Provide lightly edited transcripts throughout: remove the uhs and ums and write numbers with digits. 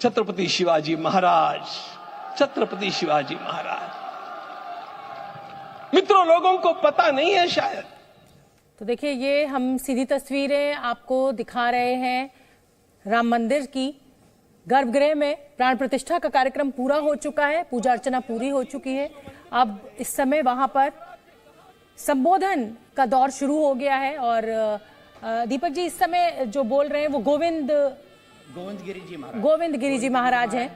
छत्रपति शिवाजी महाराज, छत्रपति शिवाजी महाराज। मित्रों, लोगों को पता नहीं है शायद। तो देखिए, ये हम सीधी तस्वीरें आपको दिखा रहे हैं राम मंदिर की। गर्भगृह में प्राण प्रतिष्ठा का कार्यक्रम पूरा हो चुका है, पूजा अर्चना पूरी हो चुकी है। अब इस समय वहां पर संबोधन का दौर शुरू हो गया है और दीपक जी इस समय जो बोल रहे हैं वो गोविंद गिरी जी महाराज हैं,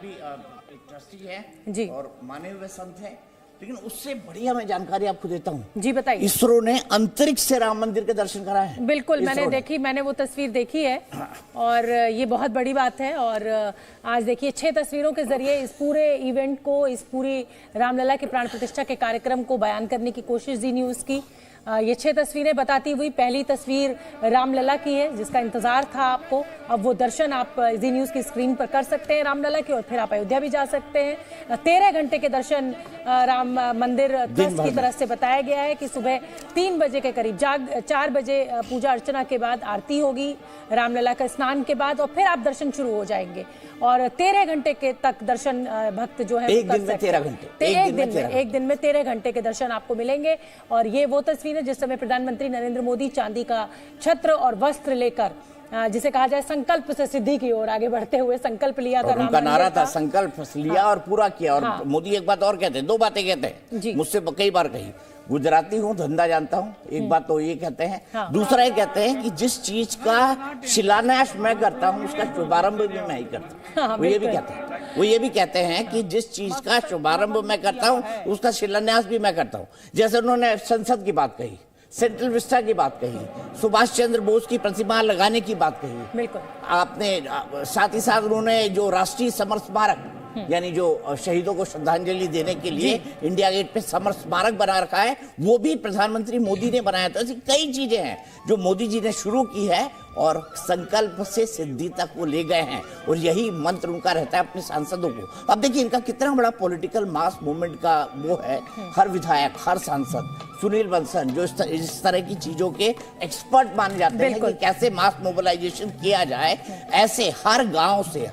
ट्रस्टी है जी और माने हुए संत हैं। लेकिन उससे बढ़िया मैं जानकारी आपको देता हूँ। जी बताइए। इसरो ने अंतरिक्ष से राम मंदिर के दर्शन कराए हैं। बिल्कुल, मैंने वो तस्वीर देखी है और ये बहुत बड़ी बात है। और आज देखिए 6 तस्वीरों के जरिए इस पूरे इवेंट को, इस पूरी रामलला के प्राण प्रतिष्ठा के कार्यक्रम को बयान करने की कोशिश जी न्यूज की। ये 6 तस्वीरें बताती हुई पहली तस्वीर रामलला की है जिसका इंतजार था आपको। अब वो दर्शन आप जी न्यूज की स्क्रीन पर कर सकते हैं रामलला के, और फिर आप अयोध्या भी जा सकते हैं। 13 घंटे के दर्शन राम मंदिर ट्रस्ट की तरफ से बताया गया है कि सुबह 3 बजे के करीब 4 बजे पूजा अर्चना के बाद आरती होगी रामलला का स्नान के बाद, और फिर आप दर्शन शुरू हो जाएंगे और 13 घंटे के तक दर्शन भक्त जो है एक दिन में 13 घंटे, एक दिन में 13 घंटे के दर्शन आपको मिलेंगे। और ये वो तस्वीर है जिस समय प्रधानमंत्री नरेंद्र मोदी चांदी का छत्र और वस्त्र लेकर, जिसे कहा जाए संकल्प से सिद्धि की ओर आगे बढ़ते हुए संकल्प लिया था। उनका नारा था संकल्प लिया और पूरा किया। और मोदी एक बात और कहते हैं, 2 बातें कहते हैं, मुझसे कई बार कही। गुजराती हूँ, धंधा जानता हूँ, एक बात तो ये कहते हैं। दूसरा ये कहते हैं कि जिस चीज का शिलान्यास मैं करता हूँ उसका शुभारंभ भी मैं ही करता हूँ। वो ये भी कहते हैं कि जिस चीज का शुभारंभ मैं करता हूँ उसका शिलान्यास भी मैं करता हूँ। जैसे उन्होंने संसद की बात कही, सेंट्रल विस्टा की बात कही, सुभाष चंद्र बोस की प्रतिमा लगाने की बात कही, बिल्कुल आपने साथ ही साथ उन्होंने जो राष्ट्रीय समर स्मारक यानी जो शहीदों को श्रद्धांजलि देने के लिए इंडिया गेट पे समर स्मारक बना रखा है, वो भी प्रधानमंत्री मोदी ने बनाया था। ऐसी कई चीजें हैं जो मोदी जी ने शुरू की है और संकल्प से सिद्धि तक वो ले गए हैं। और यही मंत्र उनका रहता है अपने सांसदों को। अब देखिए इनका कितना बड़ा पॉलिटिकल मास मूवमेंट का वो है। हर विधायक, हर सांसद, सुनील बंसल जो इस तरह की चीजों के एक्सपर्ट माने जाते हैं कि कैसे मास मोबिलाइजेशन किया जाए, ऐसे हर गांव से।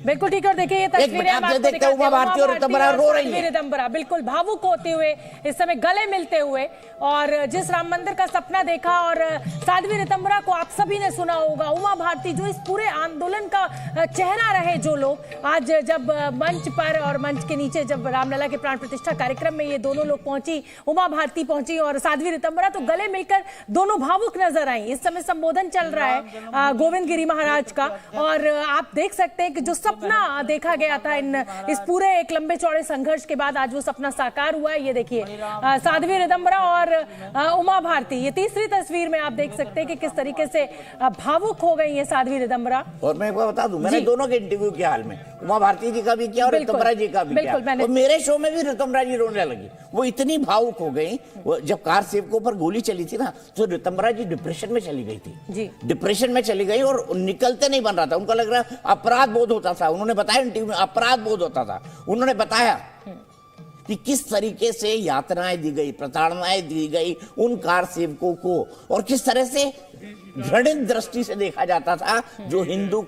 बिल्कुल ठीक। और देखिए ये तस्वीरें आप देखते हैं, उमा भारती और रितंबरा रो रही है। रितंबरा बिल्कुल भावुक होते हुए इस समय गले मिलते हुए, और जिस राम मंदिर का सपना देखा, और साध्वी रितंबरा को आप सभी ने सुना होगा, उमा भारती जो इस पूरे आंदोलन का चेहरा रहे, जो लोग आज जब मंच पर और मंच के नीचे जब रामलला के प्राण प्रतिष्ठा कार्यक्रम में ये दोनों लोग पहुंची, उमा भारती पहुंची और साध्वी रितंबरा, तो गले मिलकर दोनों भावुक नजर आई। इस समय संबोधन चल रहा है गोविंद गिरी महाराज का, और आप देख सकते हैं कि जो सपना देखा गया था इस पूरे एक लंबे चौड़े संघर्ष के बाद आज वो सपना साकार हुआ है। ये देखिए साध्वी रितंबरा और उमा भारती, ये तीसरी तस्वीर में आप देख सकते हैं कि किस तरीके से भावुक हो गई है साध्वी रितंबरा। और मैं बता दूं, मैंने दोनों के इंटरव्यू किया हाल में, उमा भारती जी का भी किया और रितंबरा जी का भी किया। और मेरे शो में भी रितंबरा जी रोने लगी, वो इतनी भावुक हो गई। जब कार सेवकों पर गोली चली थी ना, तो रितंबरा जी डिप्रेशन में चली गई थी, डिप्रेशन में चली गई और निकलते नहीं बन रहा था। उनको लग रहा अपराध बोध होता था। उन्होंने बताया इंटरव्यू में, अपराध बोध होता था। उन्होंने बताया कि किस तरीके से यातनाएं दी गई, प्रताड़नाएं दी गई उन कार सेवकों को, और किस तरह से घृणित दृष्टि से देखा जाता था जो हिंदू